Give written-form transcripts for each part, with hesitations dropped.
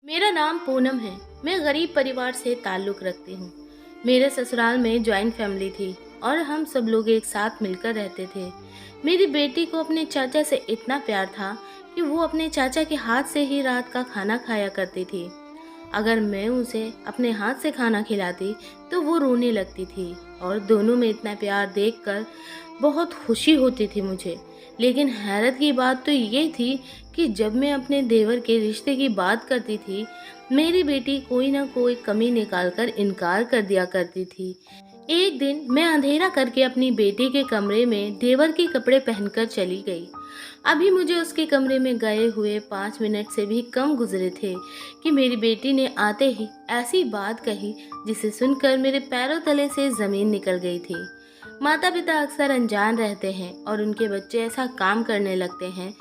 मेरा नाम पूनम है। मैं गरीब परिवार से ताल्लुक़ रखती हूँ। मेरे ससुराल में जॉइंट फैमिली थी और हम सब लोग एक साथ मिलकर रहते थे। मेरी बेटी को अपने चाचा से इतना प्यार था कि वो अपने चाचा के हाथ से ही रात का खाना खाया करती थी। अगर मैं उसे अपने हाथ से खाना खिलाती तो वो रोने लगती थी और दोनों में इतना प्यार देखकर बहुत खुशी होती थी मुझे। लेकिन हैरत की बात तो ये थी कि जब मैं अपने देवर के रिश्ते की बात करती थी, मेरी बेटी कोई ना कोई कमी निकालकर इनकार कर दिया करती थी। एक दिन मैं अंधेरा करके अपनी बेटी के कमरे में देवर के कपड़े पहनकर चली गई। अभी मुझे उसके कमरे में गए हुए 5 मिनट से भी कम गुजरे थे कि मेरी बेटी ने आते ही ऐसी बात कही जिसे सुनकर मेरे पैरों तले से जमीन निकल गई थी। माता पिता अक्सर अनजान रहते हैं और उनके बच्चे ऐसा काम करने लगते हैं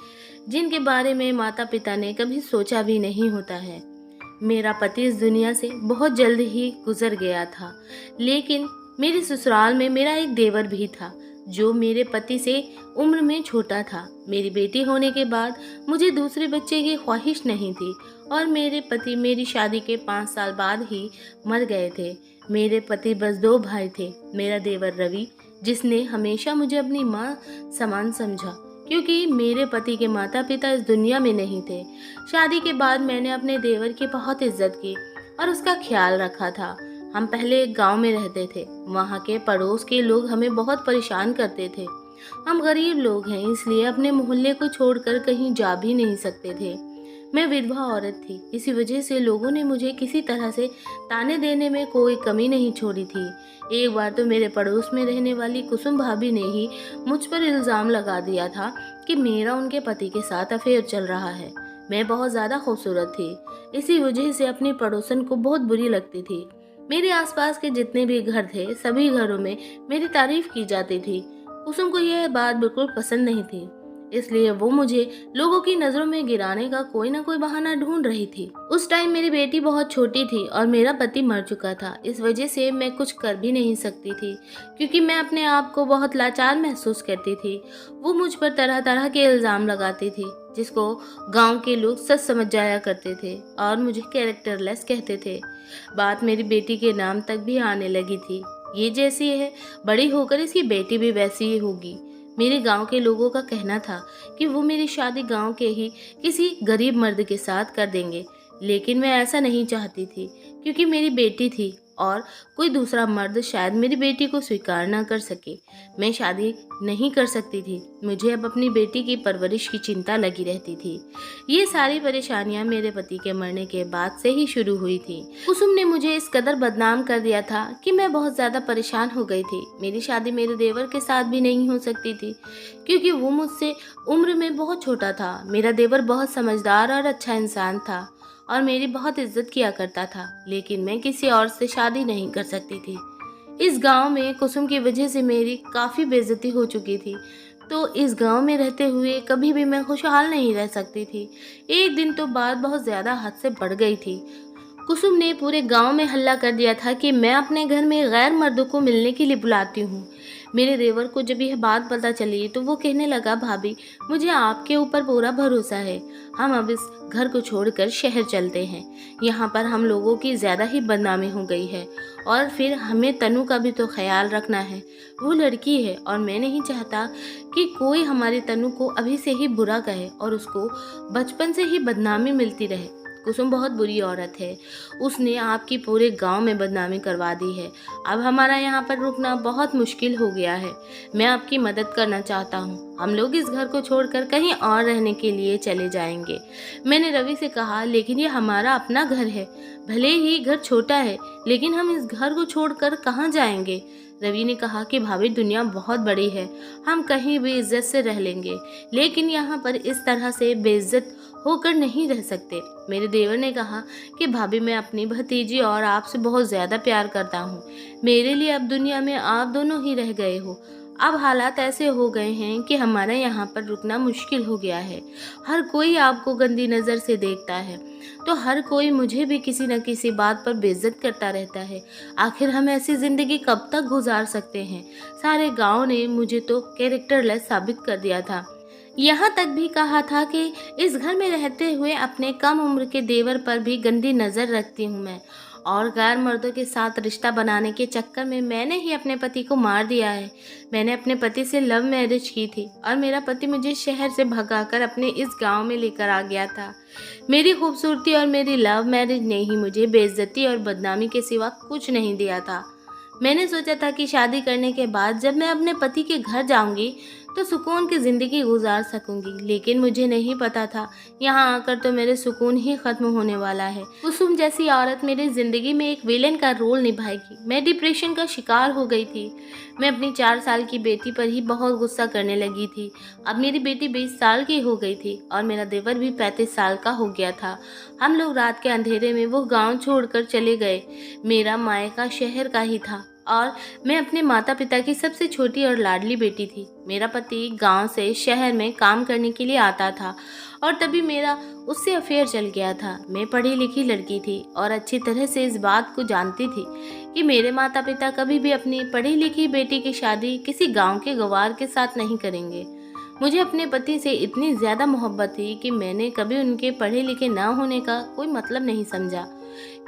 जिनके बारे में माता पिता ने कभी सोचा भी नहीं होता है। मेरा पति इस दुनिया से बहुत जल्द ही गुजर गया था, लेकिन मेरे ससुराल में मेरा एक देवर भी था जो मेरे पति से उम्र में छोटा था। मेरी बेटी होने के बाद मुझे दूसरे बच्चे की ख्वाहिश नहीं थी और मेरे पति मेरी शादी के 5 साल बाद ही मर गए थे। मेरे पति बस 2 भाई थे। मेरा देवर रवि, जिसने हमेशा मुझे अपनी माँ समान समझा क्योंकि मेरे पति के माता पिता इस दुनिया में नहीं थे। शादी के बाद मैंने अपने देवर की बहुत इज्जत की और उसका ख्याल रखा था। हम पहले एक गांव में रहते थे। वहाँ के पड़ोस के लोग हमें बहुत परेशान करते थे। हम गरीब लोग हैं, इसलिए अपने मोहल्ले को छोड़कर कहीं जा भी नहीं सकते थे। मैं विधवा औरत थी, इसी वजह से लोगों ने मुझे किसी तरह से ताने देने में कोई कमी नहीं छोड़ी थी। एक बार तो मेरे पड़ोस में रहने वाली कुसुम भाभी ने ही मुझ पर इल्ज़ाम लगा दिया था कि मेरा उनके पति के साथ अफेयर चल रहा है। मैं बहुत ज़्यादा खूबसूरत थी, इसी वजह से अपनी पड़ोसन को बहुत बुरी लगती थी। मेरे आसपास के जितने भी घर थे, सभी घरों में मेरी तारीफ की जाती थी। कुसुम को यह बात बिल्कुल पसंद नहीं थी, इसलिए वो मुझे लोगों की नज़रों में गिराने का कोई ना कोई बहाना ढूंढ रही थी। उस टाइम मेरी बेटी बहुत छोटी थी और मेरा पति मर चुका था। इस वजह से मैं कुछ कर भी नहीं सकती थी क्योंकि मैं अपने आप को बहुत लाचार महसूस करती थी। वो मुझ पर तरह तरह के इल्ज़ाम लगाती थी जिसको गांव के लोग सच समझ जाया करते थे और मुझे कैरेक्टरलेस कहते थे। बात मेरी बेटी के नाम तक भी आने लगी थी। ये जैसी है, बड़ी होकर इसकी बेटी भी वैसी ही होगी। मेरे गांव के लोगों का कहना था कि वो मेरी शादी गांव के ही किसी गरीब मर्द के साथ कर देंगे, लेकिन मैं ऐसा नहीं चाहती थी क्योंकि मेरी बेटी थी और कोई दूसरा मर्द शायद मेरी बेटी को स्वीकार ना कर सके। मैं शादी नहीं कर सकती थी। मुझे अब अपनी बेटी की परवरिश की चिंता लगी रहती थी। ये सारी परेशानियां मेरे पति के मरने के बाद से ही शुरू हुई थी। कुसुम ने मुझे इस कदर बदनाम कर दिया था कि मैं बहुत ज़्यादा परेशान हो गई थी। मेरी शादी मेरे देवर के साथ भी नहीं हो सकती थी क्योंकि वो मुझसे उम्र में बहुत छोटा था। मेरा देवर बहुत समझदार और अच्छा इंसान था और मेरी बहुत इज्जत किया करता था, लेकिन मैं किसी और से शादी नहीं कर सकती थी। इस गांव में कुसुम की वजह से मेरी काफ़ी बेइज्जती हो चुकी थी, तो इस गांव में रहते हुए कभी भी मैं खुशहाल नहीं रह सकती थी। एक दिन तो बात बहुत ज़्यादा हद से बढ़ गई थी। कुसुम ने पूरे गांव में हल्ला कर दिया था कि मैं अपने घर में गैर मर्दों को मिलने के लिए बुलाती हूँ। मेरे देवर को जब यह बात पता चली तो वो कहने लगा, भाभी मुझे आपके ऊपर पूरा भरोसा है। हम अब इस घर को छोड़कर शहर चलते हैं। यहाँ पर हम लोगों की ज़्यादा ही बदनामी हो गई है और फिर हमें तनु का भी तो ख्याल रखना है। वो लड़की है और मैं नहीं चाहता कि कोई हमारी तनु को अभी से ही बुरा कहे और उसको बचपन से ही बदनामी मिलती रहे। कुसुम बहुत बुरी औरत है, उसने आपकी पूरे गांव में बदनामी करवा दी है। अब हमारा यहाँ पर रुकना बहुत मुश्किल हो गया है। मैं आपकी मदद करना चाहता हूँ। हम लोग इस घर को छोड़कर कहीं और रहने के लिए चले जाएंगे। मैंने रवि से कहा, लेकिन ये हमारा अपना घर है। भले ही घर छोटा है, लेकिन हम इस घर को छोड़कर कहाँ जाएंगे। रवि ने कहा कि भाभी दुनिया बहुत बड़ी है, हम कहीं भी इज्जत से रह लेंगे, लेकिन यहाँ पर इस तरह से बेइज्जत होकर नहीं रह सकते। मेरे देवर ने कहा कि भाभी मैं अपनी भतीजी और आपसे बहुत ज़्यादा प्यार करता हूँ। मेरे लिए अब दुनिया में आप दोनों ही रह गए हो। अब हालात ऐसे हो गए हैं कि हमारा यहाँ पर रुकना मुश्किल हो गया है। हर कोई आपको गंदी नज़र से देखता है, तो हर कोई मुझे भी किसी न किसी बात पर बेइज्जत करता रहता है। आखिर हम ऐसी ज़िंदगी कब तक गुजार सकते हैं। सारे गांव ने मुझे तो कैरेक्टरलेस साबित कर दिया था। यहाँ तक भी कहा था कि इस घर में रहते हुए अपने कम उम्र के देवर पर भी गंदी नज़र रखती हूँ मैं, और गैर मर्दों के साथ रिश्ता बनाने के चक्कर में मैंने ही अपने पति को मार दिया है। मैंने अपने पति से लव मैरिज की थी और मेरा पति मुझे शहर से भगाकर अपने इस गांव में लेकर आ गया था। मेरी खूबसूरती और मेरी लव मैरिज ने ही मुझे बेइज्जती और बदनामी के सिवा कुछ नहीं दिया था। मैंने सोचा था कि शादी करने के बाद जब मैं अपने पति के घर जाऊंगी तो सुकून की ज़िंदगी गुजार सकूंगी, लेकिन मुझे नहीं पता था यहाँ आकर तो मेरे सुकून ही ख़त्म होने वाला है। कुसुम जैसी औरत मेरी ज़िंदगी में एक विलेन का रोल निभाएगी। मैं डिप्रेशन का शिकार हो गई थी। मैं अपनी 4 साल की बेटी पर ही बहुत गुस्सा करने लगी थी। अब मेरी बेटी 20 साल की हो गई थी और मेरा देवर भी 35 साल का हो गया था। हम लोग रात के अंधेरे में वो गाँव छोड़कर चले गए। मेरा मायका शहर का ही था और मैं अपने माता पिता की सबसे छोटी और लाडली बेटी थी। मेरा पति गांव से शहर में काम करने के लिए आता था और तभी मेरा उससे अफेयर चल गया था। मैं पढ़ी लिखी लड़की थी और अच्छी तरह से इस बात को जानती थी कि मेरे माता पिता कभी भी अपनी पढ़ी लिखी बेटी की शादी किसी गांव के गंवार के साथ नहीं करेंगे। मुझे अपने पति से इतनी ज़्यादा मोहब्बत थी कि मैंने कभी उनके पढ़े लिखे ना होने का कोई मतलब नहीं समझा,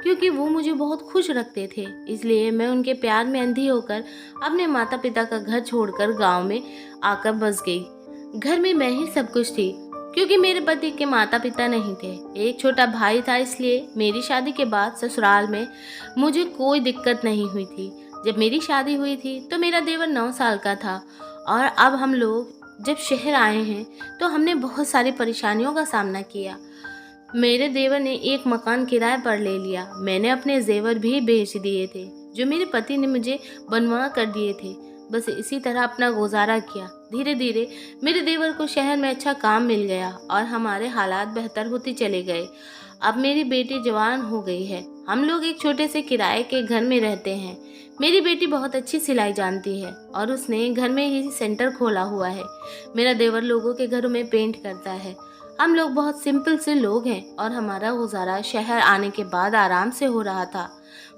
क्योंकि वो मुझे बहुत खुश रखते थे। इसलिए मैं उनके प्यार में अंधी होकर अपने माता पिता का घर छोड़कर गांव में आकर बस गई। घर में मैं ही सब कुछ थी, क्योंकि मेरे पति के माता पिता नहीं थे। एक छोटा भाई था, इसलिए मेरी शादी के बाद ससुराल में मुझे कोई दिक्कत नहीं हुई थी। जब मेरी शादी हुई थी तो मेरा देवर 9 साल का था और अब हम लोग जब शहर आए हैं तो हमने बहुत सारी परेशानियों का सामना किया। मेरे देवर ने एक मकान किराए पर ले लिया। मैंने अपने जेवर भी बेच दिए थे जो मेरे पति ने मुझे बनवा कर दिए थे। बस इसी तरह अपना गुजारा किया। धीरे धीरे मेरे देवर को शहर में अच्छा काम मिल गया और हमारे हालात बेहतर होते चले गए। अब मेरी बेटी जवान हो गई है। हम लोग एक छोटे से किराए के घर में रहते हैं। मेरी बेटी बहुत अच्छी सिलाई जानती है और उसने घर में ही सेंटर खोला हुआ है। मेरा देवर लोगों के घरों में पेंट करता है। हम लोग बहुत सिंपल से लोग हैं और हमारा गुजारा शहर आने के बाद आराम से हो रहा था।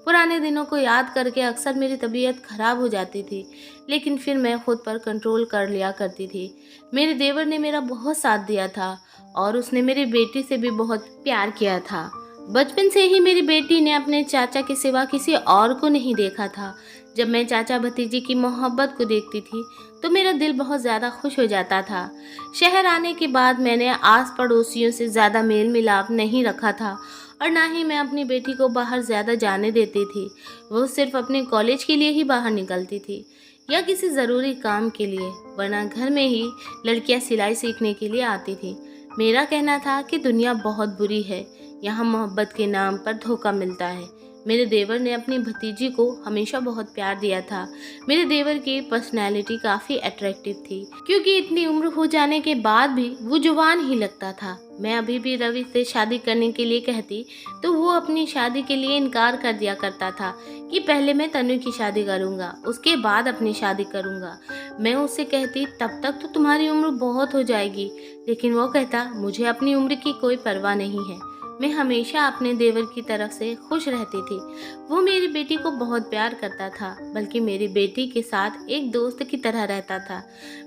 पुराने दिनों को याद करके अक्सर मेरी तबीयत खराब हो जाती थी, लेकिन फिर मैं खुद पर कंट्रोल कर लिया करती थी। मेरे देवर ने मेरा बहुत साथ दिया था और उसने मेरी बेटी से भी बहुत प्यार किया था। बचपन से ही मेरी बेटी ने अपने चाचा के सिवा किसी और को नहीं देखा था। जब मैं चाचा भतीजी की मोहब्बत को देखती थी तो मेरा दिल बहुत ज़्यादा खुश हो जाता था। शहर आने के बाद मैंने आस पड़ोसियों से ज़्यादा मेल मिलाप नहीं रखा था और ना ही मैं अपनी बेटी को बाहर ज़्यादा जाने देती थी। वो सिर्फ अपने कॉलेज के लिए ही बाहर निकलती थी या किसी ज़रूरी काम के लिए, वरना घर में ही लड़कियां सिलाई सीखने के लिए आती थी। मेरा कहना था कि दुनिया बहुत बुरी है, यहाँ मोहब्बत के नाम पर धोखा मिलता है। मेरे देवर ने अपनी भतीजी को हमेशा बहुत प्यार दिया था। मेरे देवर की पर्सनैलिटी काफ़ी अट्रैक्टिव थी, क्योंकि इतनी उम्र हो जाने के बाद भी वो जवान ही लगता था। मैं अभी भी रवि से शादी करने के लिए कहती तो वो अपनी शादी के लिए इनकार कर दिया करता था कि पहले मैं तनु की शादी करूँगा, उसके बाद अपनी शादी करूँगा। मैं उससे कहती तब तक तो तुम्हारी उम्र बहुत हो जाएगी, लेकिन वो कहता मुझे अपनी उम्र की कोई परवाह नहीं है। मैं हमेशा अपने देवर की तरफ से खुश रहती थी। वो मेरी बेटी को बहुत प्यार करता था, बल्कि मेरी बेटी के साथ एक दोस्त की तरह रहता था।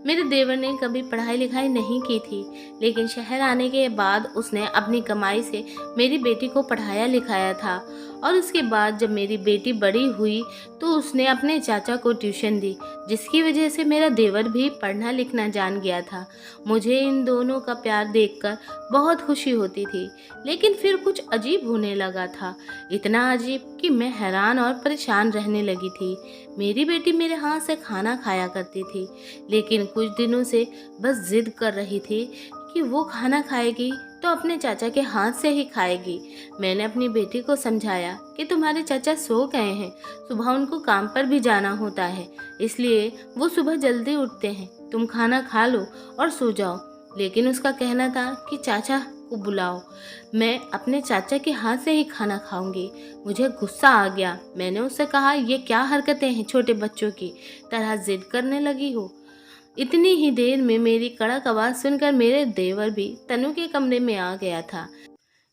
मेरे देवर ने कभी पढ़ाई लिखाई नहीं की थी, लेकिन शहर आने के बाद उसने अपनी कमाई से मेरी बेटी को पढ़ाया लिखाया था और उसके बाद जब मेरी बेटी बड़ी हुई तो उसने अपने चाचा को ट्यूशन दी, जिसकी वजह से मेरा देवर भी पढ़ना लिखना जान गया था। मुझे इन दोनों का प्यार देखकर बहुत खुशी होती थी, लेकिन फिर कुछ अजीब होने लगा था। इतना अजीब कि मैं हैरान और परेशान रहने लगी थी। मेरी बेटी मेरे हाथ से खाना खाया करती थी, लेकिन कुछ दिनों से बस जिद कर रही थी कि वो खाना खाएगी तो अपने चाचा के हाथ से ही खाएगी। मैंने अपनी बेटी को समझाया कि तुम्हारे चाचा सो गए हैं, सुबह उनको काम पर भी जाना होता है, इसलिए वो सुबह जल्दी उठते हैं, तुम खाना खा लो और सो जाओ। लेकिन उसका कहना था कि चाचा को बुलाओ, मैं अपने चाचा के हाथ से ही खाना खाऊंगी। मुझे गुस्सा आ गया। मैंने उससे कहा, ये क्या हरकतें हैं, छोटे बच्चों की तरह जिद करने लगी हो। इतनी ही देर में मेरी कड़क आवाज़ सुनकर मेरे देवर भी तनु के कमरे में आ गया था।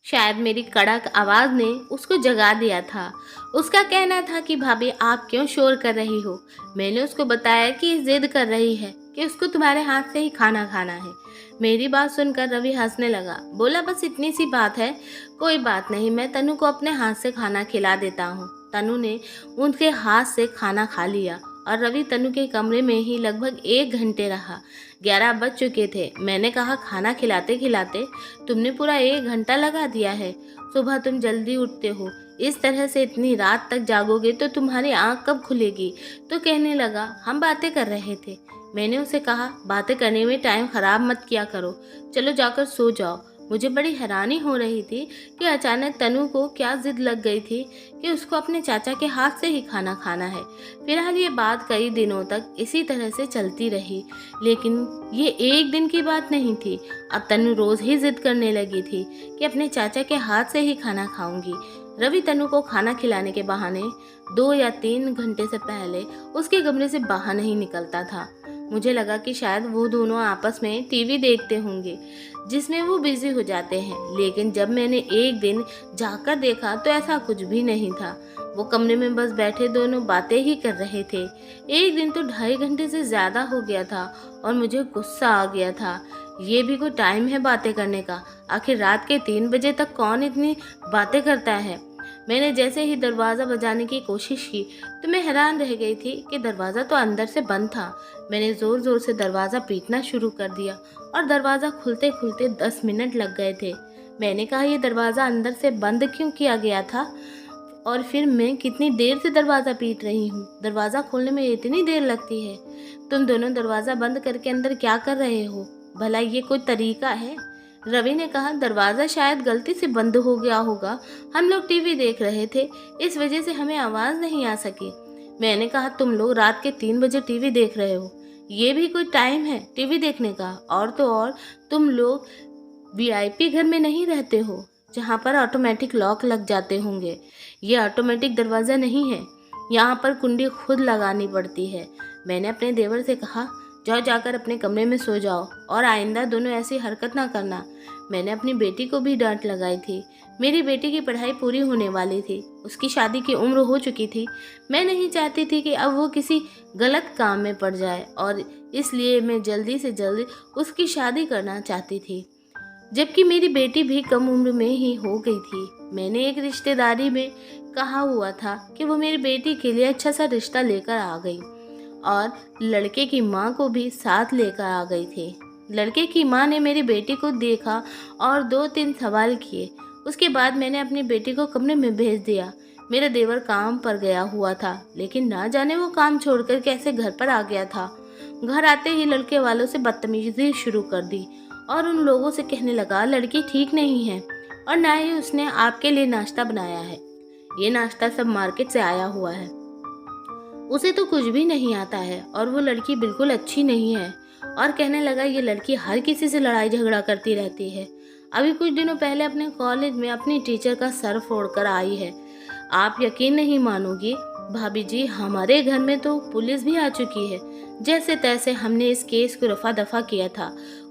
शायद मेरी कड़क आवाज़ ने उसको जगा दिया था। उसका कहना था कि भाभी आप क्यों शोर कर रही हो। मैंने उसको बताया कि जिद कर रही है कि कि उसको तुम्हारे हाथ से ही खाना खाना है। मेरी बात सुनकर रवि हंसने लगा, बोला बस इतनी सी बात है, कोई बात नहीं, मैं तनु को अपने हाथ से खाना खिला देता हूँ। तनु ने उनके हाथ से खाना खा लिया और रवि तनु के कमरे में ही लगभग 1 घंटे रहा। 11 बज चुके थे। मैंने कहा, खाना खिलाते खिलाते तुमने पूरा 1 घंटा लगा दिया है। सुबह तुम जल्दी उठते हो, इस तरह से इतनी रात तक जागोगे तो तुम्हारी आँख कब खुलेगी? तो कहने लगा, हम बातें कर रहे थे। मैंने उसे कहा, बातें करने में टाइम खराब मत किया करो, चलो जाकर सो जाओ। मुझे बड़ी हैरानी हो रही थी कि अचानक तनु को क्या जिद लग गई थी कि उसको अपने चाचा के हाथ से ही खाना खाना है। फिलहाल ये बात कई दिनों तक इसी तरह से चलती रही, लेकिन ये एक दिन की बात नहीं थी। अब तनु रोज ही जिद करने लगी थी कि अपने चाचा के हाथ से ही खाना खाऊंगी। रवि तनु को खाना खिलाने के बहाने 2 या 3 घंटे से पहले उसके कमरे से बाहर नहीं निकलता था। मुझे लगा कि शायद वो दोनों आपस में टीवी देखते होंगे, जिसमें वो बिजी हो जाते हैं, लेकिन जब मैंने एक दिन जाकर देखा तो ऐसा कुछ भी नहीं था। वो कमरे में बस बैठे दोनों बातें ही कर रहे थे। एक दिन तो 2.5 घंटे से ज़्यादा हो गया था और मुझे गुस्सा आ गया था। ये भी कोई टाइम है बातें करने का? आखिर रात के 3 बजे तक कौन इतनी बातें करता है? मैंने जैसे ही दरवाज़ा बजाने की कोशिश की तो मैं हैरान रह गई थी कि दरवाज़ा तो अंदर से बंद था। मैंने ज़ोर ज़ोर से दरवाज़ा पीटना शुरू कर दिया और दरवाज़ा खुलते खुलते 10 मिनट लग गए थे। मैंने कहा, ये दरवाज़ा अंदर से बंद क्यों किया गया था? और फिर मैं कितनी देर से दरवाज़ा पीट रही हूँ? दरवाज़ा खोलने में इतनी देर लगती है? तुम दोनों दरवाज़ा बंद करके अंदर क्या कर रहे हो? भला ये कोई तरीका है? रवि ने कहा, दरवाज़ा शायद गलती से बंद हो गया होगा, हम लोग टीवी देख रहे थे, इस वजह से हमें आवाज़ नहीं आ सकी। मैंने कहा, तुम लोग रात के 3 बजे टीवी देख रहे हो, ये भी कोई टाइम है टीवी देखने का? और तो और तुम लोग वीआईपी घर में नहीं रहते हो जहाँ पर ऑटोमेटिक लॉक लग जाते होंगे। ये ऑटोमेटिक दरवाज़ा नहीं है, यहाँ पर कुंडी खुद लगानी पड़ती है। मैंने अपने देवर से कहा, जाओ जाकर अपने कमरे में सो जाओ और आइंदा दोनों ऐसी हरकत ना करना। मैंने अपनी बेटी को भी डांट लगाई थी। मेरी बेटी की पढ़ाई पूरी होने वाली थी, उसकी शादी की उम्र हो चुकी थी। मैं नहीं चाहती थी कि अब वो किसी गलत काम में पड़ जाए और इसलिए मैं जल्दी से जल्दी उसकी शादी करना चाहती थी, जबकि मेरी बेटी भी कम उम्र में ही हो गई थी। मैंने एक रिश्तेदारी में कहा हुआ था कि वो मेरी बेटी के लिए अच्छा सा रिश्ता लेकर आ गई और लड़के की माँ को भी साथ लेकर आ गई थी। लड़के की माँ ने मेरी बेटी को देखा और 2-3 सवाल किए। उसके बाद मैंने अपनी बेटी को कमरे में भेज दिया। मेरा देवर काम पर गया हुआ था, लेकिन ना जाने वो काम छोड़कर कैसे घर पर आ गया था। घर आते ही लड़के वालों से बदतमीजी शुरू कर दी और उन लोगों से कहने लगा, लड़की ठीक नहीं है और ना ही उसने आपके लिए नाश्ता बनाया है। ये नाश्ता सब मार्केट से आया हुआ है, उसे तो कुछ भी नहीं आता है और वो लड़की बिल्कुल अच्छी नहीं है। और कहने लगा, ये लड़की हर किसी से लड़ाई झगड़ा करती रहती है। अभी कुछ दिनों पहले अपने कॉलेज में अपनी टीचर का सर फोड़कर आई है। आप यकीन नहीं मानोगी भाभी जी, हमारे घर में तो पुलिस भी आ चुकी है। जैसे तैसे हमने इस केस को रफा दफा किया था।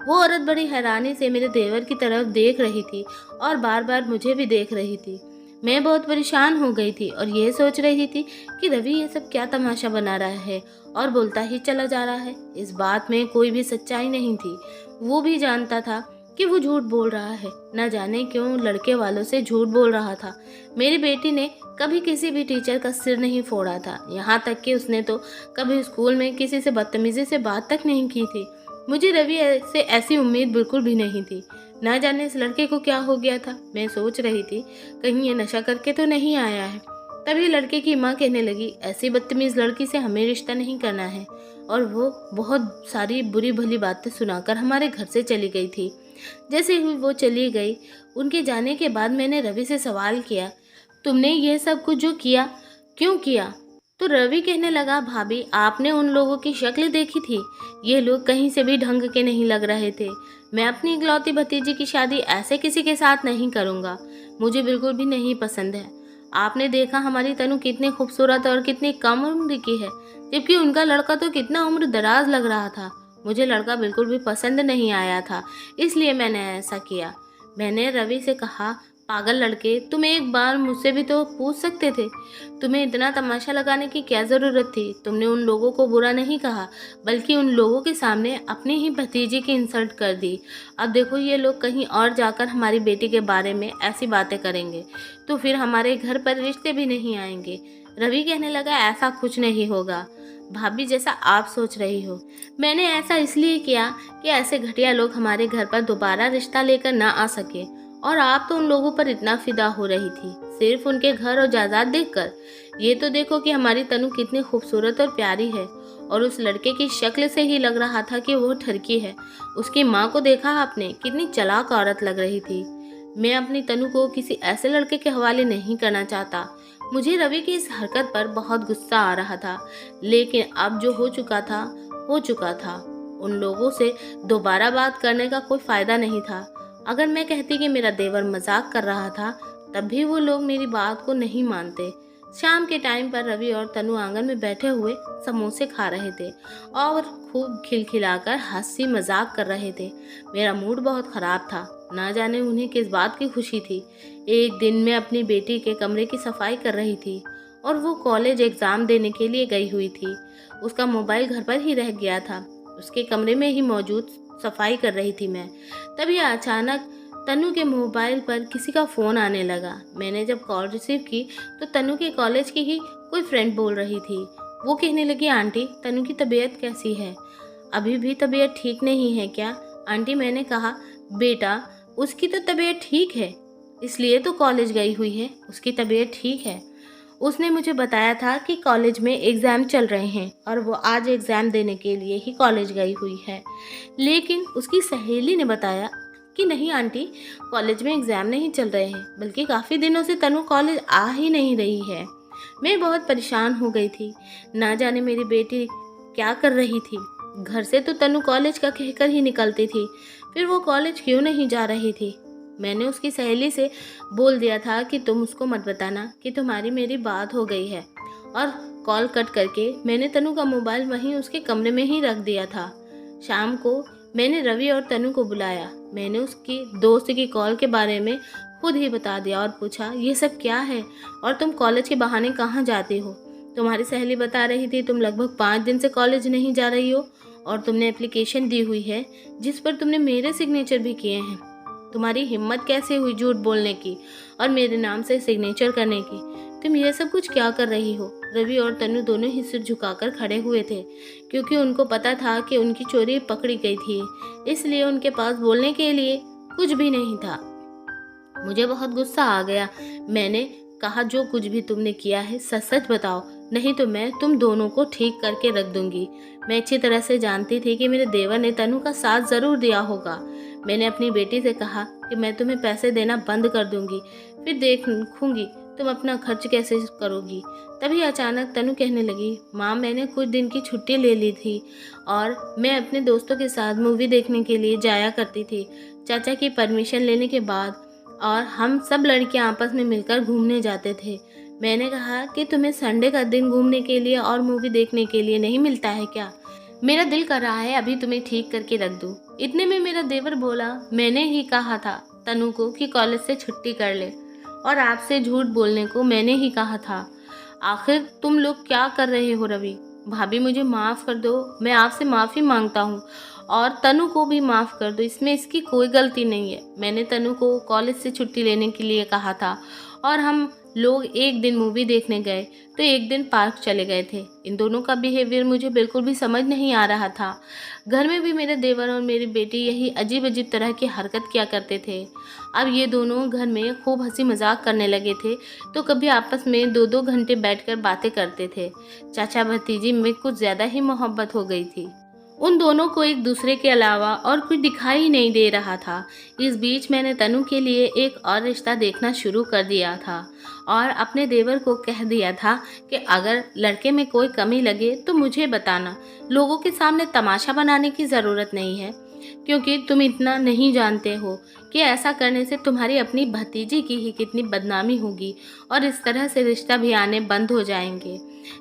वो औरत बड़ी हैरानी से मेरे देवर की तरफ देख रही थी और बार बार मुझे भी देख रही थी। मैं बहुत परेशान हो गई थी और यह सोच रही थी कि रवि ये सब क्या तमाशा बना रहा है और बोलता ही चला जा रहा है। इस बात में कोई भी सच्चाई नहीं थी। वो भी जानता था कि वो झूठ बोल रहा है। न जाने क्यों लड़के वालों से झूठ बोल रहा था। मेरी बेटी ने कभी किसी भी टीचर का सिर नहीं फोड़ा था, यहाँ तक कि उसने तो कभी स्कूल में किसी से बदतमीजी से बात तक नहीं की थी। मुझे रवि से ऐसी उम्मीद बिल्कुल भी नहीं थी। ना जाने इस लड़के को क्या हो गया था। मैं सोच रही थी कहीं ये नशा करके तो नहीं आया है। तभी लड़के की माँ कहने लगी, ऐसी बदतमीज लड़की से हमें रिश्ता नहीं करना है। और वो बहुत सारी बुरी भली बातें सुनाकर हमारे घर से चली गई थी। जैसे ही वो चली गई, उनके जाने के बाद मैंने रवि से सवाल किया, तुमने यह सब कुछ जो किया क्यों किया? तो रवि कहने लगा, भाभी आपने उन लोगों की शक्ल देखी थी, ये लोग कहीं से भी ढंग के नहीं लग रहे थे। मैं अपनी इकलौती भतीजी की शादी ऐसे किसी के साथ नहीं करूँगा, मुझे बिल्कुल भी नहीं पसंद है। आपने देखा हमारी तनु कितनी खूबसूरत और कितनी कम उम्र की है, जबकि उनका लड़का तो कितना उम्र दराज लग रहा था। मुझे लड़का बिल्कुल भी पसंद नहीं आया था, इसलिए मैंने ऐसा किया। मैंने रवि से कहा, पागल लड़के, तुम एक बार मुझसे भी तो पूछ सकते थे। तुम्हें इतना तमाशा लगाने की क्या ज़रूरत थी? तुमने उन लोगों को बुरा नहीं कहा, बल्कि उन लोगों के सामने अपनी ही भतीजी की इंसल्ट कर दी। अब देखो, ये लोग कहीं और जाकर हमारी बेटी के बारे में ऐसी बातें करेंगे तो फिर हमारे घर पर रिश्ते भी नहीं आएंगे। रवि कहने लगा, ऐसा कुछ नहीं होगा भाभी, जैसा आप सोच रही हो। मैंने ऐसा इसलिए किया कि ऐसे घटिया लोग हमारे घर पर दोबारा रिश्ता लेकर ना आ सके। और आप तो उन लोगों पर इतना फिदा हो रही थी सिर्फ उनके घर और जायदाद देखकर। ये तो देखो कि हमारी तनु कितनी खूबसूरत और प्यारी है, और उस लड़के की शक्ल से ही लग रहा था कि वो ठरकी है। उसकी माँ को देखा आपने, कितनी चालाक औरत लग रही थी। मैं अपनी तनु को किसी ऐसे लड़के के हवाले नहीं करना चाहता। मुझे रवि की इस हरकत पर बहुत गुस्सा आ रहा था, लेकिन अब जो हो चुका था हो चुका था। उन लोगों से दोबारा बात करने का कोई फायदा नहीं था। अगर मैं कहती कि मेरा देवर मजाक कर रहा था, तब भी वो लोग मेरी बात को नहीं मानते। शाम के टाइम पर रवि और तनु आंगन में बैठे हुए समोसे खा रहे थे और खूब खिलखिलाकर हंसी मजाक कर रहे थे। मेरा मूड बहुत खराब था, ना जाने उन्हें किस बात की खुशी थी। एक दिन मैं अपनी बेटी के कमरे की सफाई कर रही थी और वो कॉलेज एग्ज़ाम देने के लिए गई हुई थी। उसका मोबाइल घर पर ही रह गया था। उसके कमरे में ही मौजूद सफाई कर रही थी मैं। तभी अचानक तनु के मोबाइल पर किसी का फ़ोन आने लगा। मैंने जब कॉल रिसीव की तो तनु के कॉलेज की ही कोई फ्रेंड बोल रही थी। वो कहने लगी, आंटी तनु की तबीयत कैसी है? अभी भी तबीयत ठीक नहीं है क्या? आंटी, मैंने कहा, बेटा उसकी तो तबीयत ठीक है, इसलिए तो कॉलेज गई हुई है। उसकी तबीयत ठीक है। उसने मुझे बताया था कि कॉलेज में एग्ज़ाम चल रहे हैं और वो आज एग्ज़ाम देने के लिए ही कॉलेज गई हुई है। लेकिन उसकी सहेली ने बताया कि नहीं आंटी, कॉलेज में एग्ज़ाम नहीं चल रहे हैं, बल्कि काफ़ी दिनों से तनु कॉलेज आ ही नहीं रही है। मैं बहुत परेशान हो गई थी। ना जाने मेरी बेटी क्या कर रही थी। घर से तो तनु कॉलेज का कहकर ही निकलती थी, फिर वो कॉलेज क्यों नहीं जा रही थी? मैंने उसकी सहेली से बोल दिया था कि तुम उसको मत बताना कि तुम्हारी मेरी बात हो गई है, और कॉल कट करके मैंने तनु का मोबाइल वहीं उसके कमरे में ही रख दिया था। शाम को मैंने रवि और तनु को बुलाया। मैंने उसकी दोस्त की कॉल के बारे में खुद ही बता दिया और पूछा, ये सब क्या है और तुम कॉलेज के बहाने कहाँ जाती हो? तुम्हारी सहेली बता रही थी तुम लगभग 5 दिन से कॉलेज नहीं जा रही हो, और तुमने एप्लीकेशन दी हुई है जिस पर तुमने मेरे सिग्नेचर भी किए हैं। तुम्हारी हिम्मत कैसे हुई झूठ बोलने की और मेरे नाम से सिग्नेचर करने की? तुम ये सब कुछ क्या कर रही हो? रवि और तनु दोनों ही सिर झुकाकर खड़े हुए थे, क्योंकि उनको पता था कि उनकी चोरी पकड़ी गई थी, इसलिए उनके पास बोलने के लिए कुछ भी नहीं था। मुझे बहुत गुस्सा आ गया। मैंने कहा, जो कुछ भी तुमने किया है सच सच बताओ, नहीं तो मैं तुम दोनों को ठीक करके रख दूंगी। मैं अच्छी तरह से जानती थी कि मेरे देवर ने तनु का साथ ज़रूर दिया होगा। मैंने अपनी बेटी से कहा कि मैं तुम्हें पैसे देना बंद कर दूंगी, फिर देखूंगी तुम अपना खर्च कैसे करोगी। तभी अचानक तनु कहने लगी, माँ मैंने कुछ दिन की छुट्टी ले ली थी और मैं अपने दोस्तों के साथ मूवी देखने के लिए जाया करती थी, चाचा की परमिशन लेने के बाद, और हम सब लड़कियां आपस में मिलकर घूमने जाते थे। मैंने कहा कि तुम्हें संडे का दिन घूमने के लिए और मूवी देखने के लिए नहीं मिलता है क्या? मेरा दिल कर रहा है अभी तुम्हें ठीक करके रख दूं। इतने में मेरा देवर बोला, मैंने ही कहा था तनु को कि कॉलेज से छुट्टी कर ले, और आपसे झूठ बोलने को मैंने ही कहा था। आखिर तुम लोग क्या कर रहे हो? रवि, भाभी मुझे माफ़ कर दो, मैं आपसे माफ़ी मांगता हूँ, और तनु को भी माफ़ कर दो, इसमें इसकी कोई गलती नहीं है। मैंने तनु को कॉलेज से छुट्टी लेने के लिए कहा था और हम लोग एक दिन मूवी देखने गए तो एक दिन पार्क चले गए थे। इन दोनों का बिहेवियर मुझे बिल्कुल भी समझ नहीं आ रहा था। घर में भी मेरे देवर और मेरी बेटी यही अजीब अजीब तरह की हरकत किया करते थे। अब ये दोनों घर में खूब हंसी मजाक करने लगे थे, तो कभी आपस में 2-2 घंटे बैठकर बातें करते थे। चाचा भतीजी में कुछ ज़्यादा ही मोहब्बत हो गई थी। उन दोनों को एक दूसरे के अलावा और कुछ दिखाई नहीं दे रहा था। इस बीच मैंने तनु के लिए एक और रिश्ता देखना शुरू कर दिया था और अपने देवर को कह दिया था कि अगर लड़के में कोई कमी लगे तो मुझे बताना। लोगों के सामने तमाशा बनाने की ज़रूरत नहीं है, क्योंकि तुम इतना नहीं जानते हो कि ऐसा करने से तुम्हारी अपनी भतीजी की ही कितनी बदनामी होगी और इस तरह से रिश्ता भी आने बंद हो जाएंगे।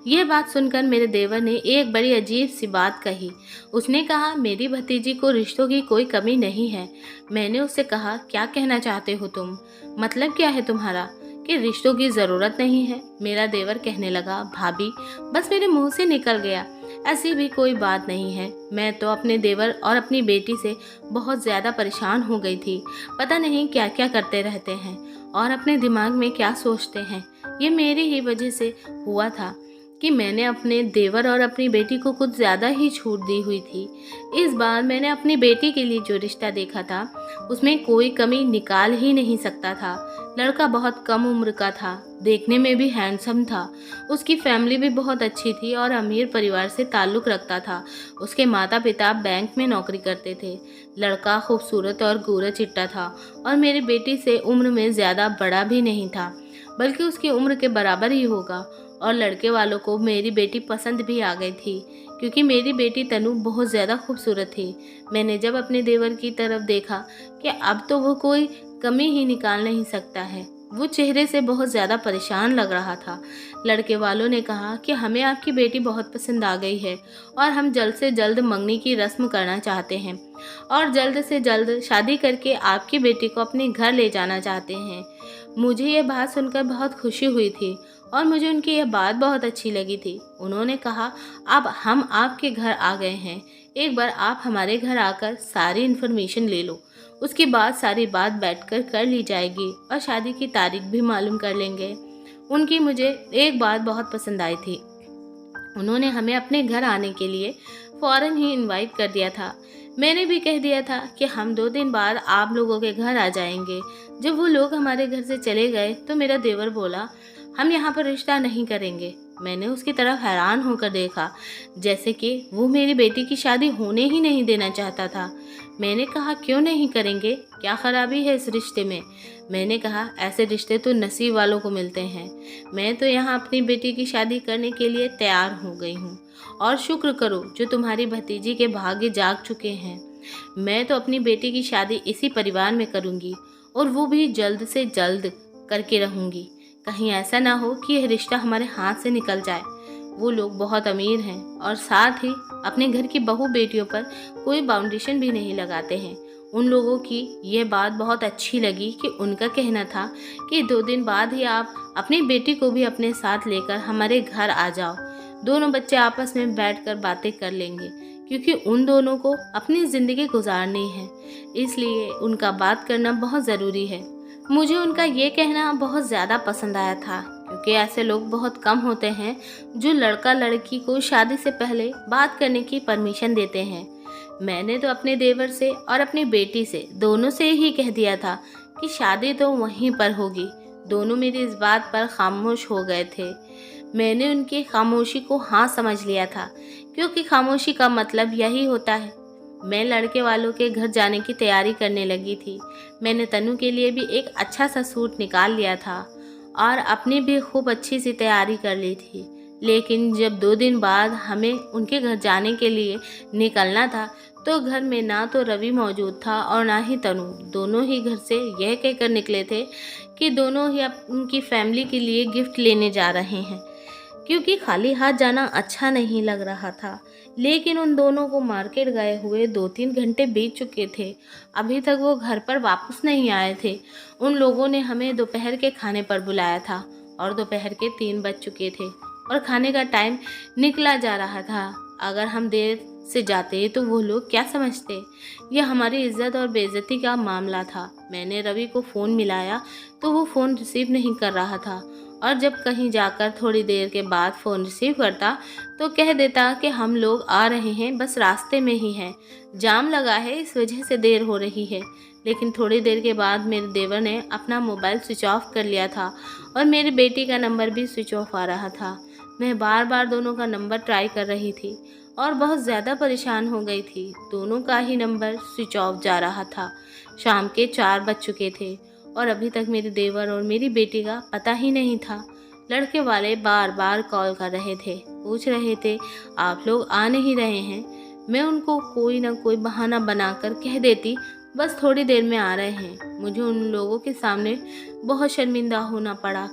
यह बात सुनकर मेरे देवर ने एक बड़ी अजीब सी बात कही। उसने कहा, मेरी भतीजी को रिश्तों की कोई कमी नहीं है। मैंने उससे कहा, क्या कहना चाहते हो तुम? मतलब क्या है तुम्हारा कि रिश्तों की ज़रूरत नहीं है? मेरा देवर कहने लगा, भाभी बस मेरे मुंह से निकल गया, ऐसी भी कोई बात नहीं है। मैं तो अपने देवर और अपनी बेटी से बहुत ज़्यादा परेशान हो गई थी। पता नहीं क्या क्या करते रहते हैं और अपने दिमाग में क्या सोचते हैं। ये मेरी ही वजह से हुआ था कि मैंने अपने देवर और अपनी बेटी को कुछ ज़्यादा ही छूट दी हुई थी। इस बार मैंने अपनी बेटी के लिए जो रिश्ता देखा था उसमें कोई कमी निकाल ही नहीं सकता था। लड़का बहुत कम उम्र का था, देखने में भी हैंडसम था। उसकी फैमिली भी बहुत अच्छी थी और अमीर परिवार से ताल्लुक़ रखता था। उसके माता पिता बैंक में नौकरी करते थे। लड़का खूबसूरत और गोरा चिट्टा था और मेरी बेटी से उम्र में ज़्यादा बड़ा भी नहीं था, बल्कि उसकी उम्र के बराबर ही होगा। और लड़के वालों को मेरी बेटी पसंद भी आ गई थी, क्योंकि मेरी बेटी तनु बहुत ज़्यादा खूबसूरत थी। मैंने जब अपने देवर की तरफ देखा कि अब तो वो कोई कमी ही निकाल नहीं सकता है। वो चेहरे से बहुत ज़्यादा परेशान लग रहा था। लड़के वालों ने कहा कि हमें आपकी बेटी बहुत पसंद आ गई है और हम जल्द से जल्द मंगनी की रस्म करना चाहते हैं और जल्द से जल्द शादी करके आपकी बेटी को अपने घर ले जाना चाहते हैं। मुझे ये बात सुनकर बहुत खुशी हुई थी और मुझे उनकी यह बात बहुत अच्छी लगी थी। उन्होंने कहा, अब हम आपके घर आ गए हैं, एक बार आप हमारे घर आकर सारी इन्फॉर्मेशन ले लो। उसके बाद सारी बात बैठकर कर ली जाएगी और शादी की तारीख भी मालूम कर लेंगे। उनकी मुझे एक बात बहुत पसंद आई थी। उन्होंने हमें अपने घर आने के लिए फ़ौरन ही इनवाइट कर दिया था। मैंने भी कह दिया था कि हम 2 दिन बाद आप लोगों के घर आ जाएंगे। जब वो लोग हमारे घर से चले गए तो मेरा देवर बोला, हम यहाँ पर रिश्ता नहीं करेंगे। मैंने उसकी तरफ हैरान होकर देखा, जैसे कि वो मेरी बेटी की शादी होने ही नहीं देना चाहता था। मैंने कहा, क्यों नहीं करेंगे? क्या खराबी है इस रिश्ते में? मैंने कहा, ऐसे रिश्ते तो नसीब वालों को मिलते हैं। मैं तो यहाँ अपनी बेटी की शादी करने के लिए तैयार हो गई हूँ और शुक्र करो जो तुम्हारी भतीजी के भाग्य जाग चुके हैं। मैं तो अपनी बेटी की शादी इसी परिवार में करूँगी और वो भी जल्द से जल्द करके रहूँगी। कहीं ऐसा ना हो कि यह रिश्ता हमारे हाथ से निकल जाए। वो लोग बहुत अमीर हैं और साथ ही अपने घर की बहू बेटियों पर कोई बाउंडेशन भी नहीं लगाते हैं। उन लोगों की ये बात बहुत अच्छी लगी कि उनका कहना था कि 2 दिन बाद ही आप अपनी बेटी को भी अपने साथ लेकर हमारे घर आ जाओ। दोनों बच्चे आपस में बैठकर बातें कर लेंगे, क्योंकि उन दोनों को अपनी ज़िंदगी गुजारनी है, इसलिए उनका बात करना बहुत ज़रूरी है। मुझे उनका ये कहना बहुत ज़्यादा पसंद आया था, क्योंकि ऐसे लोग बहुत कम होते हैं जो लड़का लड़की को शादी से पहले बात करने की परमिशन देते हैं। मैंने तो अपने देवर से और अपनी बेटी से दोनों से ही कह दिया था कि शादी तो वहीं पर होगी। दोनों मेरी इस बात पर खामोश हो गए थे। मैंने उनकी खामोशी को हाँ समझ लिया था, क्योंकि खामोशी का मतलब यही होता है। मैं लड़के वालों के घर जाने की तैयारी करने लगी थी। मैंने तनु के लिए भी एक अच्छा सा सूट निकाल लिया था और अपनी भी खूब अच्छी सी तैयारी कर ली थी। लेकिन जब 2 दिन बाद हमें उनके घर जाने के लिए निकलना था तो घर में ना तो रवि मौजूद था और ना ही तनु। दोनों ही घर से यह कहकर निकले थे कि दोनों ही उनकी फैमिली के लिए गिफ्ट लेने जा रहे हैं, क्योंकि खाली हाथ जाना अच्छा नहीं लग रहा था। लेकिन उन दोनों को मार्केट गए हुए 2-3 घंटे बीत चुके थे। अभी तक वो घर पर वापस नहीं आए थे। उन लोगों ने हमें दोपहर के खाने पर बुलाया था और दोपहर के 3 बज चुके थे और खाने का टाइम निकला जा रहा था। अगर हम देर से जाते तो वो लोग क्या समझते? यह हमारी इज्जत और बेइज्जती का मामला था। मैंने रवि को फ़ोन मिलाया तो वो फ़ोन रिसीव नहीं कर रहा था और जब कहीं जाकर थोड़ी देर के बाद फ़ोन रिसीव करता तो कह देता कि हम लोग आ रहे हैं, बस रास्ते में ही हैं, जाम लगा है इस वजह से देर हो रही है। लेकिन थोड़ी देर के बाद मेरे देवर ने अपना मोबाइल स्विच ऑफ कर लिया था और मेरी बेटी का नंबर भी स्विच ऑफ आ रहा था। मैं बार बार दोनों का नंबर ट्राई कर रही थी और बहुत ज़्यादा परेशान हो गई थी। दोनों का ही नंबर स्विच ऑफ जा रहा था। शाम के 4 बज चुके थे और अभी तक मेरे देवर और मेरी बेटी का पता ही नहीं था। लड़के वाले बार बार कॉल कर रहे थे, पूछ रहे थे आप लोग आ नहीं रहे हैं। मैं उनको कोई ना कोई बहाना बनाकर कह देती बस थोड़ी देर में आ रहे हैं। मुझे उन लोगों के सामने बहुत शर्मिंदा होना पड़ा।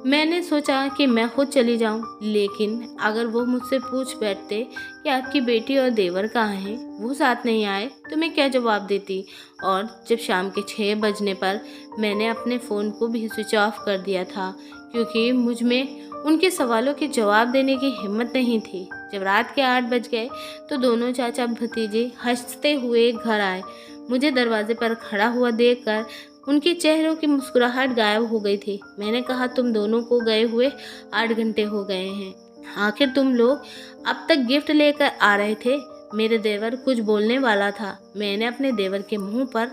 मैंने सोचा कि मैं खुद चली जाऊं, लेकिन अगर वो मुझसे पूछ बैठते कि आपकी बेटी और देवर कहाँ हैं, वो साथ नहीं आए, तो मैं क्या जवाब देती। और जब शाम के 6 बजने पर मैंने अपने फ़ोन को भी स्विच ऑफ कर दिया था, क्योंकि मुझ में उनके सवालों के जवाब देने की हिम्मत नहीं थी। जब रात के 8 बज गए तो दोनों चाचा भतीजे हंसते हुए घर आए। मुझे दरवाजे पर खड़ा हुआ देखकर उनके चेहरों की मुस्कुराहट गायब हो गई थी। मैंने कहा, तुम दोनों को गए हुए 8 घंटे हो गए हैं, आखिर तुम लोग अब तक गिफ्ट लेकर आ रहे थे। मेरे देवर कुछ बोलने वाला था, मैंने अपने देवर के मुंह पर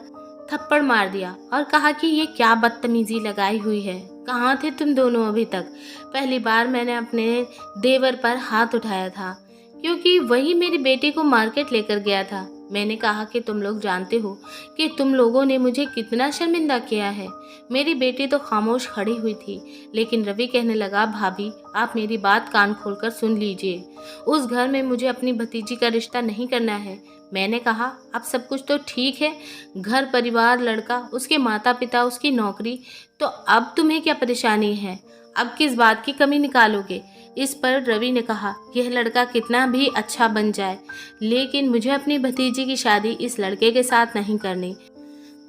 थप्पड़ मार दिया और कहा कि ये क्या बदतमीजी लगाई हुई है, कहाँ थे तुम दोनों अभी तक। पहली बार मैंने अपने देवर पर हाथ उठाया था, क्योंकि वही मेरी बेटी को मार्केट लेकर गया था। मैंने कहा कि तुम लोग जानते हो कि तुम लोगों ने मुझे कितना शर्मिंदा किया है। मेरी बेटी तो खामोश खड़ी हुई थी, लेकिन रवि कहने लगा, भाभी आप मेरी बात कान खोलकर सुन लीजिए, उस घर में मुझे अपनी भतीजी का रिश्ता नहीं करना है। मैंने कहा, अब सब कुछ तो ठीक है, घर परिवार, लड़का, उसके माता पिता, उसकी नौकरी, तो अब तुम्हें क्या परेशानी है, अब किस बात की कमी निकालोगे। इस पर रवि ने कहा, यह लड़का कितना भी अच्छा बन जाए, लेकिन मुझे अपनी भतीजी की शादी इस लड़के के साथ नहीं करनी।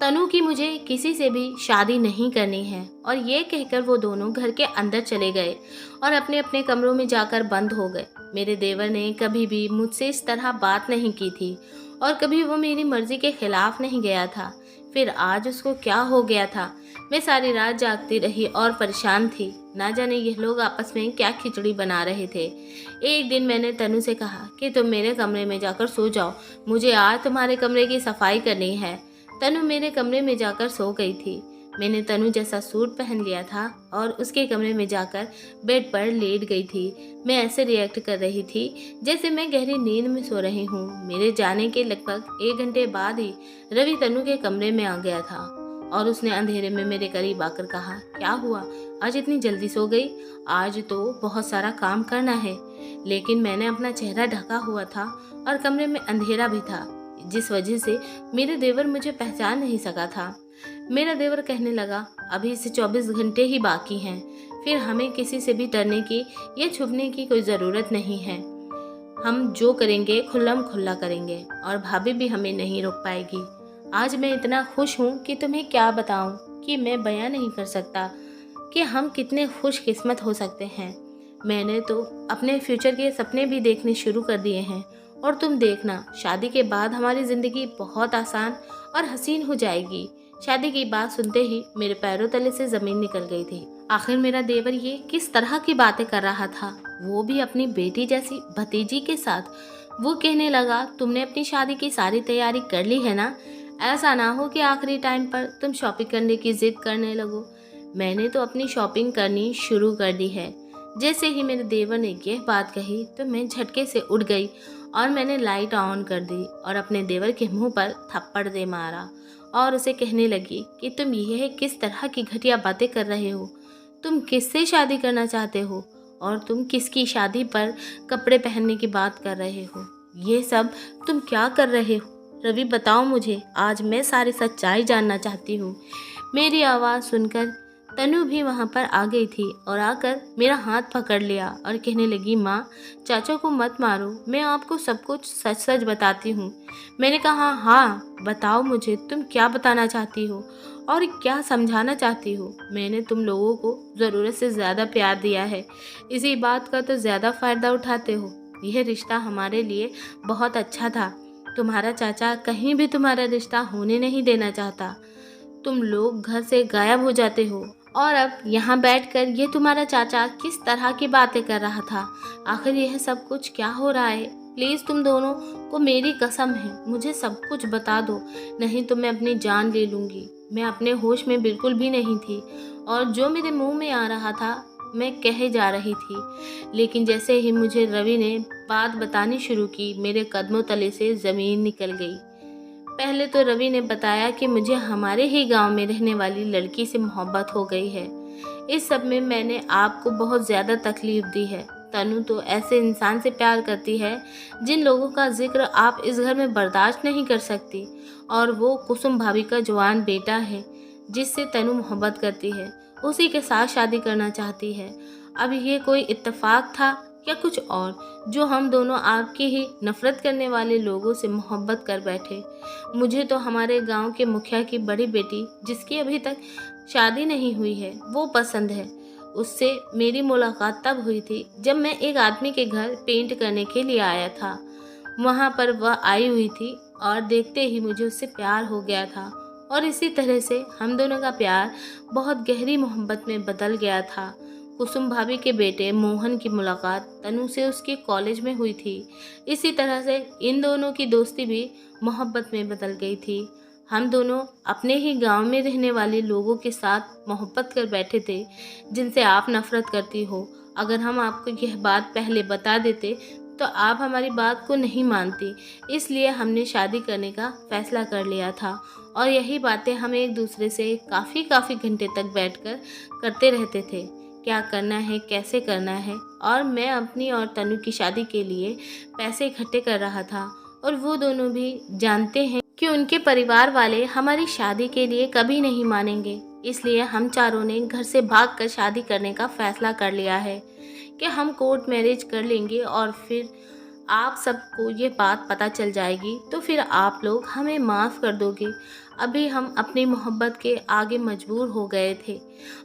तनु की मुझे किसी से भी शादी नहीं करनी है। और ये कहकर वो दोनों घर के अंदर चले गए और अपने अपने कमरों में जाकर बंद हो गए। मेरे देवर ने कभी भी मुझसे इस तरह बात नहीं की थी और कभी वो मेरी मर्जी के खिलाफ नहीं गया था। फिर आज उसको क्या हो गया था। मैं सारी रात जागती रही और परेशान थी। ना जाने ये लोग आपस में क्या खिचड़ी बना रहे थे। एक दिन मैंने तनु से कहा कि तुम मेरे कमरे में जाकर सो जाओ, मुझे आज तुम्हारे कमरे की सफाई करनी है। तनु मेरे कमरे में जाकर सो गई थी। मैंने तनु जैसा सूट पहन लिया था और उसके कमरे में जाकर बेड पर लेट गई थी। मैं ऐसे रिएक्ट कर रही थी जैसे मैं गहरी नींद में सो रही हूँ। मेरे जाने के लगभग 1 घंटे बाद ही रवि तनु के कमरे में आ गया था और उसने अंधेरे में मेरे करीब आकर कहा, क्या हुआ, आज इतनी जल्दी सो गई, आज तो बहुत सारा काम करना है। लेकिन मैंने अपना चेहरा ढका हुआ था और कमरे में अंधेरा भी था, जिस वजह से मेरे देवर मुझे पहचान नहीं सका था। मेरा देवर कहने लगा, अभी से 24 घंटे ही बाकी हैं, फिर हमें किसी से भी डरने की या छुपने की कोई ज़रूरत नहीं है। हम जो करेंगे खुल्लम खुल्ला करेंगे और भाभी भी हमें नहीं रोक पाएगी। आज मैं इतना खुश हूँ कि तुम्हें क्या बताऊँ, कि मैं बयां नहीं कर सकता कि हम कितने खुशकिस्मत हो सकते हैं। मैंने तो अपने फ्यूचर के सपने भी देखने शुरू कर दिए हैं और तुम देखना, शादी के बाद हमारी ज़िंदगी बहुत आसान और हसीन हो जाएगी। शादी की बात सुनते ही मेरे पैरों तले से ज़मीन निकल गई थी। आखिर मेरा देवर ये किस तरह की बातें कर रहा था, वो भी अपनी बेटी जैसी भतीजी के साथ। वो कहने लगा, तुमने अपनी शादी की सारी तैयारी कर ली है ना, ऐसा ना हो कि आखिरी टाइम पर तुम शॉपिंग करने की जिद करने लगो। मैंने तो अपनी शॉपिंग करनी शुरू कर दी है। जैसे ही मेरे देवर ने यह बात कही तो मैं झटके से उठ गई और मैंने लाइट ऑन कर दी और अपने देवर के मुंह पर थप्पड़ दे मारा और उसे कहने लगी कि तुम यह किस तरह की घटिया बातें कर रहे हो, तुम किससे शादी करना चाहते हो और तुम किसकी शादी पर कपड़े पहनने की बात कर रहे हो, ये सब तुम क्या कर रहे हो। रवि बताओ मुझे, आज मैं सारी सच्चाई जानना चाहती हूँ। मेरी आवाज़ सुनकर तनु भी वहाँ पर आ गई थी और आकर मेरा हाथ पकड़ लिया और कहने लगी, माँ चाचा को मत मारो, मैं आपको सब कुछ सच सच बताती हूँ। मैंने कहा, हाँ बताओ मुझे, तुम क्या बताना चाहती हो और क्या समझाना चाहती हो। मैंने तुम लोगों को ज़रूरत से ज़्यादा प्यार दिया है, इसी बात का तो ज़्यादा फ़ायदा उठाते हो। यह रिश्ता हमारे लिए बहुत अच्छा था, तुम्हारा चाचा कहीं भी तुम्हारा रिश्ता होने नहीं देना चाहता। तुम लोग घर से गायब हो जाते हो और अब यहाँ बैठकर ये तुम्हारा चाचा किस तरह की बातें कर रहा था। आखिर यह सब कुछ क्या हो रहा है। प्लीज़ तुम दोनों को मेरी कसम है, मुझे सब कुछ बता दो, नहीं तो मैं अपनी जान ले लूँगी। मैं अपने होश में बिल्कुल भी नहीं थी और जो मेरे मुंह में आ रहा था मैं कहे जा रही थी। लेकिन जैसे ही मुझे रवि ने बात बतानी शुरू की, मेरे कदमों तले से ज़मीन निकल गई। पहले तो रवि ने बताया कि मुझे हमारे ही गांव में रहने वाली लड़की से मोहब्बत हो गई है। इस सब में मैंने आपको बहुत ज़्यादा तकलीफ दी है। तनु तो ऐसे इंसान से प्यार करती है जिन लोगों का जिक्र आप इस घर में बर्दाश्त नहीं कर सकती, और वो कुसुम भाभी का जवान बेटा है जिससे तनु मोहब्बत करती है। उसी के साथ शादी करना चाहती है। अब ये कोई इत्तेफाक था या कुछ और, जो हम दोनों आपकी ही नफरत करने वाले लोगों से मोहब्बत कर बैठे। मुझे तो हमारे गांव के मुखिया की बड़ी बेटी, जिसकी अभी तक शादी नहीं हुई है, वो पसंद है। उससे मेरी मुलाकात तब हुई थी जब मैं एक आदमी के घर पेंट करने के लिए आया था। वहाँ पर वह आई हुई थी और देखते ही मुझे उससे प्यार हो गया था, और इसी तरह से हम दोनों का प्यार बहुत गहरी मोहब्बत में बदल गया था। कुसुम भाभी के बेटे मोहन की मुलाकात तनु से उसके कॉलेज में हुई थी। इसी तरह से इन दोनों की दोस्ती भी मोहब्बत में बदल गई थी। हम दोनों अपने ही गांव में रहने वाले लोगों के साथ मोहब्बत कर बैठे थे, जिनसे आप नफरत करती हो। अगर हम आपको यह बात पहले बता देते तो आप हमारी बात को नहीं मानती, इसलिए हमने शादी करने का फैसला कर लिया था। और यही बातें हम एक दूसरे से काफ़ी घंटे तक बैठकर करते रहते थे, क्या करना है, कैसे करना है। और मैं अपनी और तनु की शादी के लिए पैसे इकट्ठे कर रहा था, और वो दोनों भी जानते हैं कि उनके परिवार वाले हमारी शादी के लिए कभी नहीं मानेंगे। इसलिए हम चारों ने घर से भागकर शादी करने का फैसला कर लिया है कि हम कोर्ट मैरिज कर लेंगे, और फिर आप सबको ये बात पता चल जाएगी तो फिर आप लोग हमें माफ़ कर दोगे। अभी हम अपनी मोहब्बत के आगे मजबूर हो गए थे।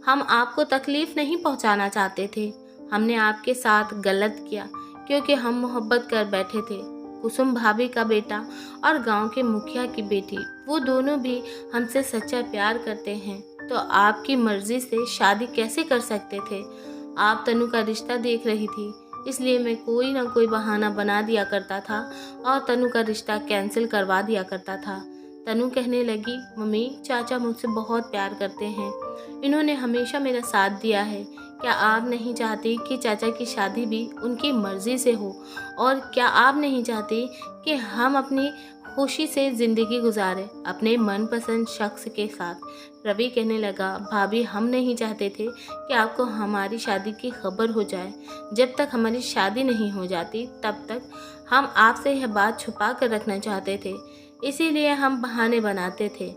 हम आपको तकलीफ़ नहीं पहुंचाना चाहते थे। हमने आपके साथ गलत किया क्योंकि हम मोहब्बत कर बैठे थे। कुसुम भाभी का बेटा और गांव के मुखिया की बेटी, वो दोनों भी हमसे सच्चा प्यार करते हैं, तो आपकी मर्ज़ी से शादी कैसे कर सकते थे। आप तनु का रिश्ता देख रही थी, इसलिए मैं कोई ना कोई बहाना बना दिया करता था और तनु का रिश्ता कैंसिल करवा दिया करता था। तनु कहने लगी, मम्मी चाचा मुझसे बहुत प्यार करते हैं, इन्होंने हमेशा मेरा साथ दिया है। क्या आप नहीं चाहती कि चाचा की शादी भी उनकी मर्ज़ी से हो? और क्या आप नहीं चाहती कि हम अपनी खुशी से ज़िंदगी गुजारें अपने मनपसंद शख्स के साथ? रवि कहने लगा, भाभी हम नहीं चाहते थे कि आपको हमारी शादी की खबर हो जाए। जब तक हमारी शादी नहीं हो जाती तब तक हम आपसे यह बात छुपा कर रखना चाहते थे, इसीलिए हम बहाने बनाते थे।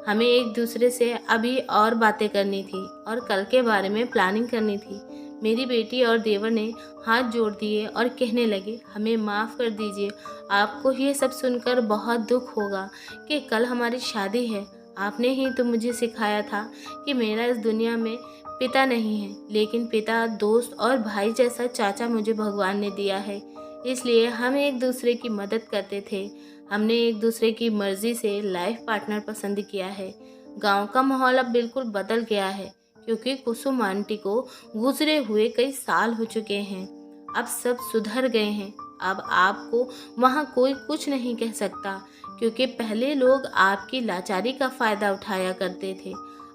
हमें एक दूसरे से अभी और बातें करनी थी और कल के बारे में प्लानिंग करनी थी। मेरी बेटी और देवर ने हाथ जोड़ दिए और कहने लगे, हमें माफ़ कर दीजिए। आपको ये सब सुनकर बहुत दुख होगा कि कल हमारी शादी है। आपने ही तो मुझे सिखाया था कि मेरा इस दुनिया में पिता नहीं है, लेकिन पिता, दोस्त और भाई जैसा चाचा मुझे भगवान ने दिया है। इसलिए हम एक दूसरे की मदद करते थे। हमने एक दूसरे की मर्ज़ी से लाइफ पार्टनर पसंद किया है। गांव का माहौल अब बिल्कुल बदल गया है, क्योंकि कुसुम आंटी को गुजरे हुए कई साल हो चुके हैं। अब सब सुधर गए हैं। अब आपको वहाँ कोई कुछ नहीं कह सकता, क्योंकि पहले लोग आपकी लाचारी का फ़ायदा उठाया करते थे।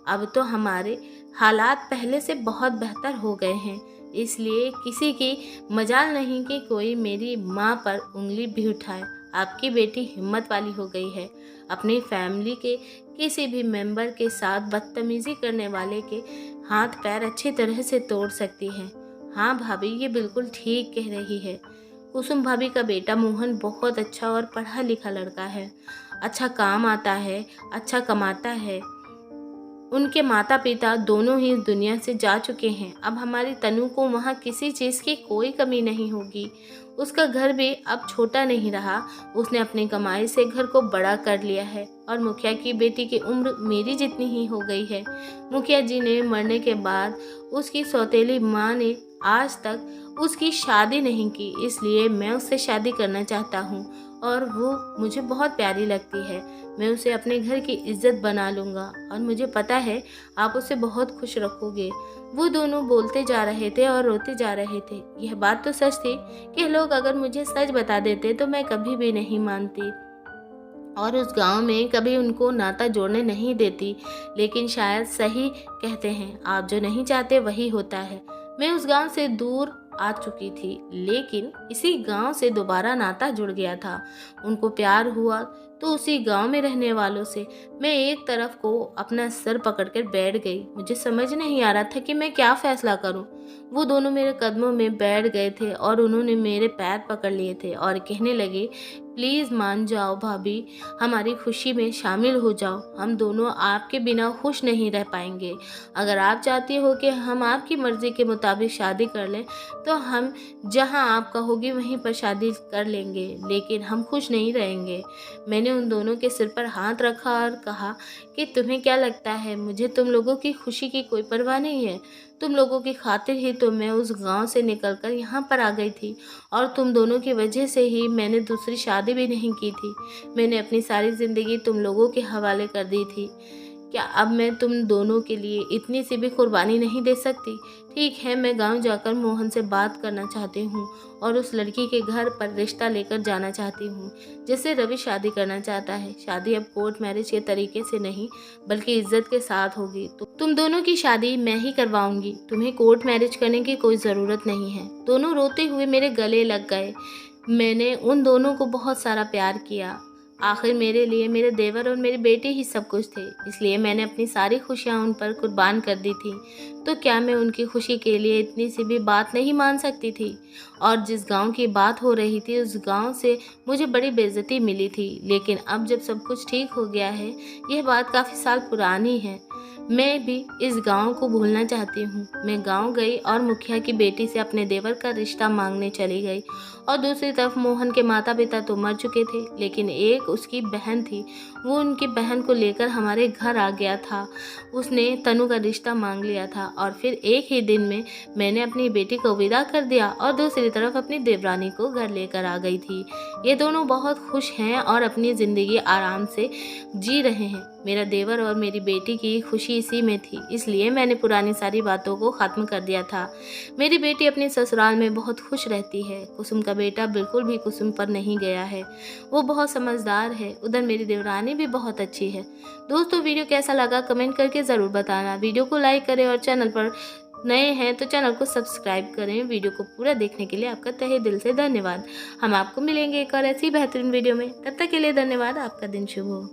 अब तो हमारे हालात पहले से बहुत बेहतर हो गए हैं, इसलिए किसी की मजाल नहीं कि कोई मेरी माँ पर उंगली भी उठाए। आपकी बेटी हिम्मत वाली हो गई है। अपनी फैमिली के किसी भी मेंबर के साथ बदतमीज़ी करने वाले के हाथ पैर अच्छी तरह से तोड़ सकती है। हाँ भाभी, ये बिल्कुल ठीक कह रही है। कुसुम भाभी का बेटा मोहन बहुत अच्छा और पढ़ा लिखा लड़का है। अच्छा काम आता है, अच्छा कमाता है। उनके माता पिता दोनों ही इस दुनिया से जा चुके हैं। अब हमारी तनु को वहाँ किसी चीज़ की कोई कमी नहीं होगी। उसका घर भी अब छोटा नहीं रहा। उसने अपनी कमाई से घर को बड़ा कर लिया है, और मुखिया की बेटी की उम्र मेरी जितनी ही हो गई है। मुखिया जी ने मरने के बाद उसकी सौतेली माँ ने आज तक उसकी शादी नहीं की, इसलिए मैं उससे शादी करना चाहता हूँ, और वो मुझे बहुत प्यारी लगती है। मैं उसे अपने घर की इज्जत बना लूँगा, और मुझे पता है आप उसे बहुत खुश रखोगे। वो दोनों बोलते जा रहे थे और रोते जा रहे थे। यह बात तो सच थी कि लोग अगर मुझे सच बता देते तो मैं कभी भी नहीं मानती और उस गांव में कभी उनको नाता जोड़ने नहीं देती। लेकिन शायद सही कहते हैं, आप जो नहीं चाहते वही होता है। मैं उस गांव से दूर आ चुकी थी, लेकिन इसी गांव से दोबारा नाता जुड़ गया था। उनको प्यार हुआ तो उसी गांव में रहने वालों से। मैं एक तरफ को अपना सर पकड़कर बैठ गई। मुझे समझ नहीं आ रहा था कि मैं क्या फैसला करूं। वो दोनों मेरे कदमों में बैठ गए थे और उन्होंने मेरे पैर पकड़ लिए थे और कहने लगे, प्लीज़ मान जाओ भाभी, हमारी खुशी में शामिल हो जाओ। हम दोनों आपके बिना खुश नहीं रह पाएंगे। अगर आप चाहती हो कि हम आपकी मर्ज़ी के मुताबिक शादी कर लें तो हम जहां आप कहोगी वहीं पर शादी कर लेंगे, लेकिन हम खुश नहीं रहेंगे। मैंने उन दोनों के सिर पर हाथ रखा और कहा कि तुम्हें क्या लगता है मुझे तुम लोगों की खुशी की कोई परवाह नहीं है? तुम लोगों की खातिर ही तो मैं उस गांव से निकलकर यहाँ पर आ गई थी और तुम दोनों की वजह से ही मैंने दूसरी शादी भी नहीं की थी। मैंने अपनी सारी ज़िंदगी तुम लोगों के हवाले कर दी थी। क्या अब मैं तुम दोनों के लिए इतनी सी भी कुर्बानी नहीं दे सकती? ठीक है, मैं गांव जाकर मोहन से बात करना चाहती हूँ और उस लड़की के घर पर रिश्ता लेकर जाना चाहती हूँ जिससे रवि शादी करना चाहता है। शादी अब कोर्ट मैरिज के तरीके से नहीं बल्कि इज्जत के साथ होगी। तो तुम दोनों की शादी मैं ही करवाऊंगी। तुम्हें कोर्ट मैरिज करने की कोई ज़रूरत नहीं है। दोनों रोते हुए मेरे गले लग गए। मैंने उन दोनों को बहुत सारा प्यार किया। आखिर मेरे लिए मेरे देवर और मेरी बेटी ही सब कुछ थे, इसलिए मैंने अपनी सारी खुशियाँ उन पर कुर्बान कर दी थी। तो क्या मैं उनकी खुशी के लिए इतनी सी भी बात नहीं मान सकती थी? और जिस गांव की बात हो रही थी उस गांव से मुझे बड़ी बेइज्जती मिली थी, लेकिन अब जब सब कुछ ठीक हो गया है, यह बात काफ़ी साल पुरानी है, मैं भी इस गांव को भूलना चाहती हूँ। मैं गांव गई और मुखिया की बेटी से अपने देवर का रिश्ता मांगने चली गई और दूसरी तरफ मोहन के माता पिता तो मर चुके थे, लेकिन एक उसकी बहन थी। वो उनकी बहन को लेकर हमारे घर आ गया था। उसने तनु का रिश्ता मांग लिया था और फिर एक ही दिन में मैंने अपनी बेटी को विदा कर दिया और दूसरी तरफ अपनी देवरानी को घर लेकर आ गई थी। ये दोनों बहुत खुश हैं और अपनी ज़िंदगी आराम से जी रहे हैं। मेरा देवर और मेरी बेटी की खुशी इसी में थी, इसलिए मैंने पुरानी सारी बातों को ख़त्म कर दिया था। मेरी बेटी अपने ससुराल में बहुत खुश रहती है। कुसुम का बेटा बिल्कुल भी कुसुम पर नहीं गया है, वो बहुत समझदार है। उधर मेरी देवरानी भी बहुत अच्छी है। दोस्तों, वीडियो कैसा लगा कमेंट करके ज़रूर बताना। वीडियो को लाइक करें और चैनल पर नए हैं तो चैनल को सब्सक्राइब करें। वीडियो को पूरा देखने के लिए आपका तहे दिल से धन्यवाद। हम आपको मिलेंगे एक और ऐसी बेहतरीन वीडियो में। तब तक के लिए धन्यवाद। आपका दिन शुभ हो।